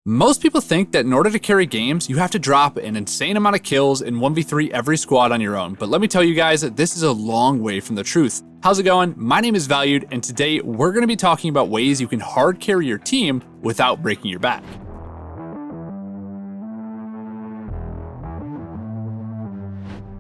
Most people think that in order to carry games, you have to drop an insane amount of kills in 1v3 every squad on your own, but let me tell you guys that this is a long way from the truth. How's it going? My name is Valued, and today we're going to be talking about ways you can hard carry your team without breaking your back.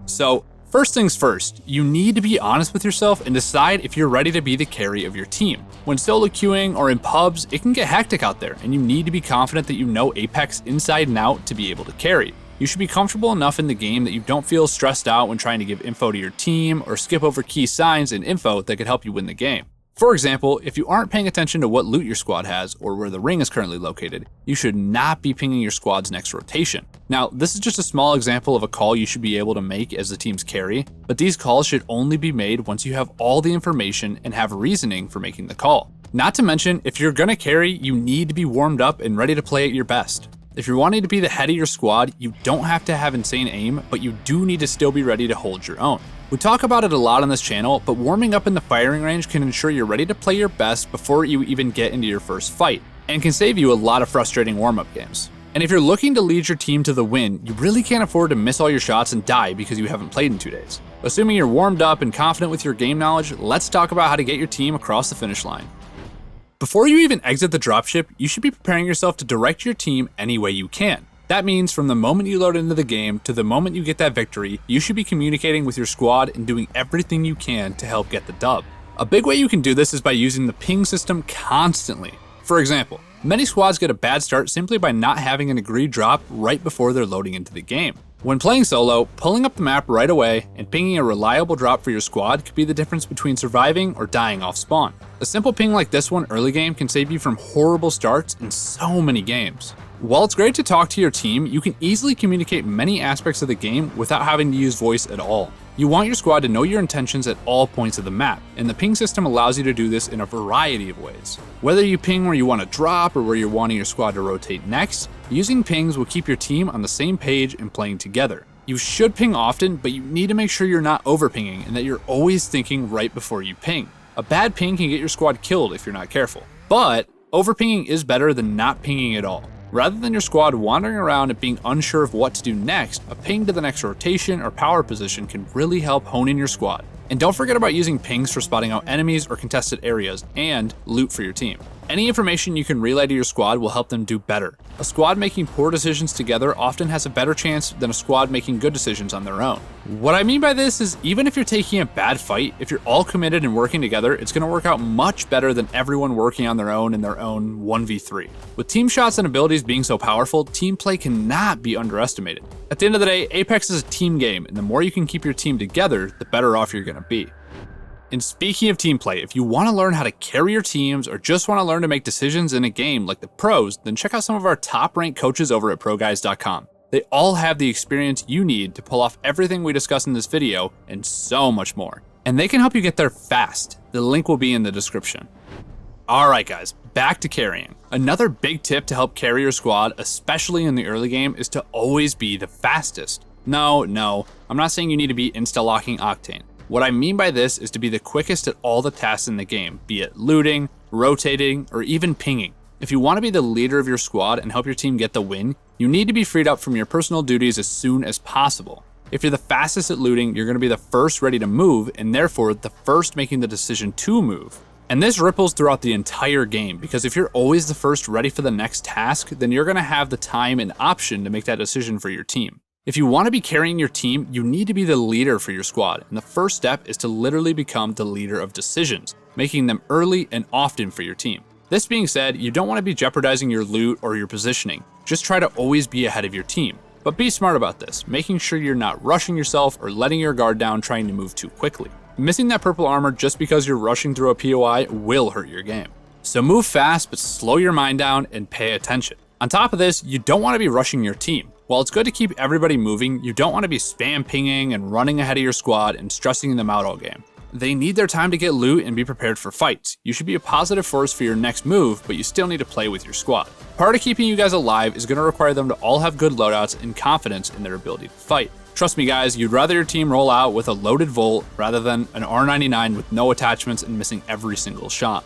So, first things first, you need to be honest with yourself and decide if you're ready to be the carry of your team. When solo queuing or in pubs, it can get hectic out there, and you need to be confident that you know Apex inside and out to be able to carry. You should be comfortable enough in the game that you don't feel stressed out when trying to give info to your team or skip over key signs and info that could help you win the game. For example, if you aren't paying attention to what loot your squad has or where the ring is currently located, you should not be pinging your squad's next rotation. Now, this is just a small example of a call you should be able to make as the team's carry, but these calls should only be made once you have all the information and have reasoning for making the call. Not to mention, if you're gonna carry, you need to be warmed up and ready to play at your best. If you're wanting to be the head of your squad, you don't have to have insane aim, but you do need to still be ready to hold your own. We talk about it a lot on this channel, but warming up in the firing range can ensure you're ready to play your best before you even get into your first fight, and can save you a lot of frustrating warm-up games. And if you're looking to lead your team to the win, you really can't afford to miss all your shots and die because you haven't played in 2 days. Assuming you're warmed up and confident with your game knowledge, let's talk about how to get your team across the finish line. Before you even exit the dropship, you should be preparing yourself to direct your team any way you can. That means from the moment you load into the game to the moment you get that victory, you should be communicating with your squad and doing everything you can to help get the dub. A big way you can do this is by using the ping system constantly. For example, many squads get a bad start simply by not having an agreed drop right before they're loading into the game. When playing solo, pulling up the map right away and pinging a reliable drop for your squad could be the difference between surviving or dying off spawn. A simple ping like this one early game can save you from horrible starts in so many games. While it's great to talk to your team, you can easily communicate many aspects of the game without having to use voice at all. You want your squad to know your intentions at all points of the map, and the ping system allows you to do this in a variety of ways. Whether you ping where you want to drop or where you're wanting your squad to rotate next, using pings will keep your team on the same page and playing together. You should ping often, but you need to make sure you're not over-pinging and that you're always thinking right before you ping. A bad ping can get your squad killed if you're not careful, but over-pinging is better than not pinging at all. Rather than your squad wandering around and being unsure of what to do next, a ping to the next rotation or power position can really help hone in your squad. And don't forget about using pings for spotting out enemies or contested areas, and loot for your team. Any information you can relay to your squad will help them do better. A squad making poor decisions together often has a better chance than a squad making good decisions on their own. What I mean by this is, even if you're taking a bad fight, if you're all committed and working together, it's going to work out much better than everyone working on their own in their own 1v3. With team shots and abilities being so powerful, team play cannot be underestimated. At the end of the day, Apex is a team game, and the more you can keep your team together, the better off you're going to be. And speaking of team play, if you want to learn how to carry your teams or just want to learn to make decisions in a game like the pros, then check out some of our top ranked coaches over at ProGuides.com. They all have the experience you need to pull off everything we discuss in this video and so much more. And they can help you get there fast. The link will be in the description. Alright guys, back to carrying. Another big tip to help carry your squad, especially in the early game, is to always be the fastest. No, I'm not saying you need to be insta-locking Octane. What I mean by this is to be the quickest at all the tasks in the game, be it looting, rotating, or even pinging. If you want to be the leader of your squad and help your team get the win, you need to be freed up from your personal duties as soon as possible. If you're the fastest at looting, you're going to be the first ready to move, and therefore the first making the decision to move. And this ripples throughout the entire game, because if you're always the first ready for the next task, then you're going to have the time and option to make that decision for your team. If you want to be carrying your team, you need to be the leader for your squad, and the first step is to literally become the leader of decisions, making them early and often for your team. This being said, you don't want to be jeopardizing your loot or your positioning. Just try to always be ahead of your team. But be smart about this, making sure you're not rushing yourself or letting your guard down trying to move too quickly. Missing that purple armor just because you're rushing through a POI will hurt your game. So move fast, but slow your mind down and pay attention. On top of this, you don't want to be rushing your team. While it's good to keep everybody moving, you don't want to be spam pinging and running ahead of your squad and stressing them out all game. They need their time to get loot and be prepared for fights. You should be a positive force for your next move, but you still need to play with your squad. Part of keeping you guys alive is going to require them to all have good loadouts and confidence in their ability to fight. Trust me guys, you'd rather your team roll out with a loaded Volt rather than an R99 with no attachments and missing every single shot.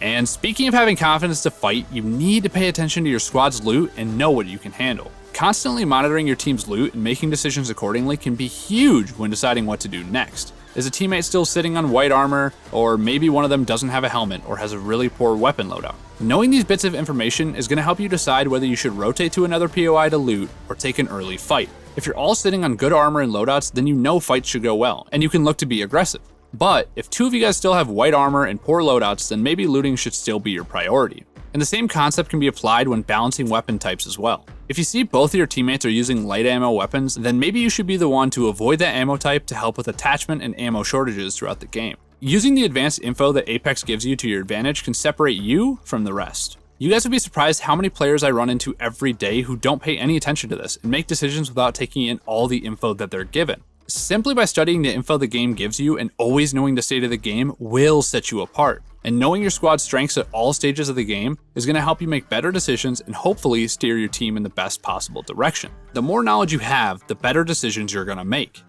And speaking of having confidence to fight, you need to pay attention to your squad's loot and know what you can handle. Constantly monitoring your team's loot and making decisions accordingly can be huge when deciding what to do next. Is a teammate still sitting on white armor, or maybe one of them doesn't have a helmet or has a really poor weapon loadout? Knowing these bits of information is going to help you decide whether you should rotate to another POI to loot or take an early fight. If you're all sitting on good armor and loadouts, then you know fights should go well, and you can look to be aggressive. But if two of you guys still have white armor and poor loadouts, then maybe looting should still be your priority. And the same concept can be applied when balancing weapon types as well. If you see both of your teammates are using light ammo weapons, then maybe you should be the one to avoid that ammo type to help with attachment and ammo shortages throughout the game. Using the advanced info that Apex gives you to your advantage can separate you from the rest. You guys would be surprised how many players I run into every day who don't pay any attention to this and make decisions without taking in all the info that they're given. Simply by studying the info the game gives you and always knowing the state of the game will set you apart. And knowing your squad's strengths at all stages of the game is going to help you make better decisions and hopefully steer your team in the best possible direction. The more knowledge you have, the better decisions you're going to make.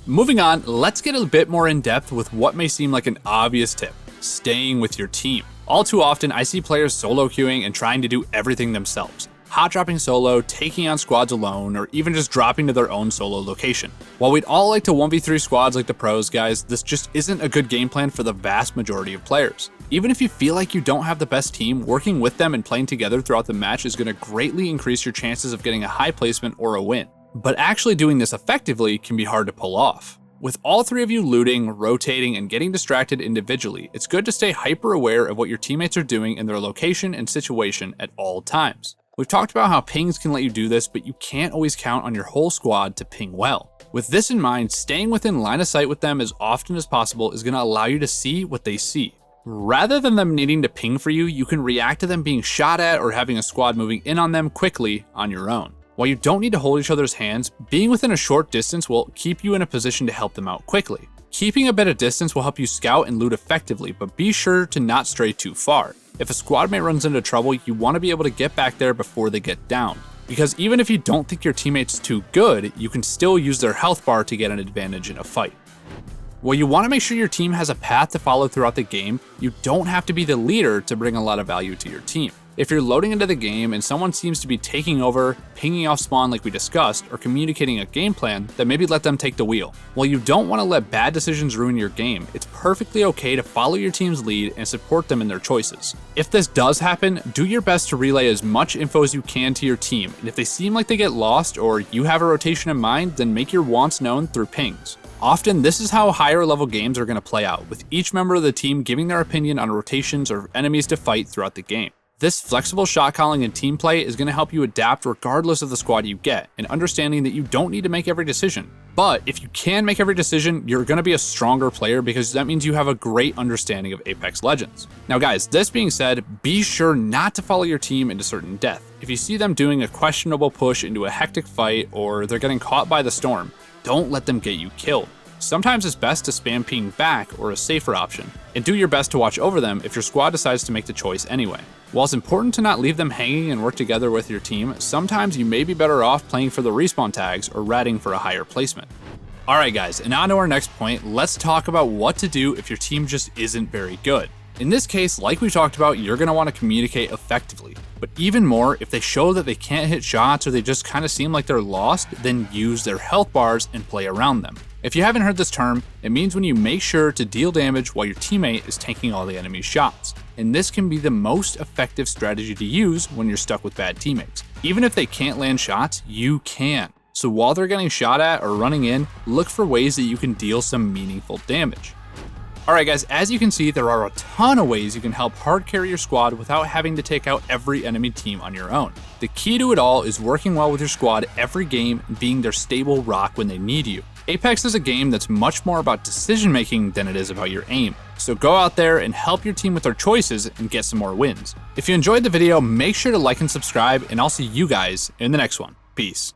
Moving on, let's get a bit more in depth with what may seem like an obvious tip: staying with your team. All too often, I see players solo queuing and trying to do everything themselves. Hot dropping solo, taking on squads alone, or even just dropping to their own solo location. While we'd all like to 1v3 squads like the pros, guys, this just isn't a good game plan for the vast majority of players. Even if you feel like you don't have the best team, working with them and playing together throughout the match is going to greatly increase your chances of getting a high placement or a win. But actually doing this effectively can be hard to pull off. With all three of you looting, rotating, and getting distracted individually, it's good to stay hyper aware of what your teammates are doing in their location and situation at all times. We've talked about how pings can let you do this, but you can't always count on your whole squad to ping well. With this in mind, staying within line of sight with them as often as possible is going to allow you to see what they see. Rather than them needing to ping for you, you can react to them being shot at or having a squad moving in on them quickly on your own. While you don't need to hold each other's hands, being within a short distance will keep you in a position to help them out quickly. Keeping a bit of distance will help you scout and loot effectively, but be sure to not stray too far. If a squad mate runs into trouble, you want to be able to get back there before they get down. Because even if you don't think your teammate's too good, you can still use their health bar to get an advantage in a fight. While you want to make sure your team has a path to follow throughout the game, you don't have to be the leader to bring a lot of value to your team. If you're loading into the game and someone seems to be taking over, pinging off spawn like we discussed, or communicating a game plan, then maybe let them take the wheel. While you don't want to let bad decisions ruin your game, it's perfectly okay to follow your team's lead and support them in their choices. If this does happen, do your best to relay as much info as you can to your team, and if they seem like they get lost or you have a rotation in mind, then make your wants known through pings. Often, this is how higher level games are going to play out, with each member of the team giving their opinion on rotations or enemies to fight throughout the game. This flexible shot calling and team play is going to help you adapt regardless of the squad you get, and understanding that you don't need to make every decision. But if you can make every decision, you're going to be a stronger player because that means you have a great understanding of Apex Legends. Now guys, this being said, be sure not to follow your team into certain death. If you see them doing a questionable push into a hectic fight or they're getting caught by the storm, don't let them get you killed. Sometimes it's best to spam ping back or a safer option, and do your best to watch over them if your squad decides to make the choice anyway. While it's important to not leave them hanging and work together with your team, sometimes you may be better off playing for the respawn tags or ratting for a higher placement. Alright guys, and on to our next point, let's talk about what to do if your team just isn't very good. In this case, like we talked about, you're going to want to communicate effectively. But even more, if they show that they can't hit shots or they just kind of seem like they're lost, then use their health bars and play around them. If you haven't heard this term, it means when you make sure to deal damage while your teammate is tanking all the enemy's shots. And this can be the most effective strategy to use when you're stuck with bad teammates. Even if they can't land shots, you can. So while they're getting shot at or running in, look for ways that you can deal some meaningful damage. Alright guys, as you can see, there are a ton of ways you can help hard carry your squad without having to take out every enemy team on your own. The key to it all is working well with your squad every game and being their stable rock when they need you. Apex is a game that's much more about decision making than it is about your aim. So go out there and help your team with their choices and get some more wins. If you enjoyed the video, make sure to like and subscribe, and I'll see you guys in the next one. Peace.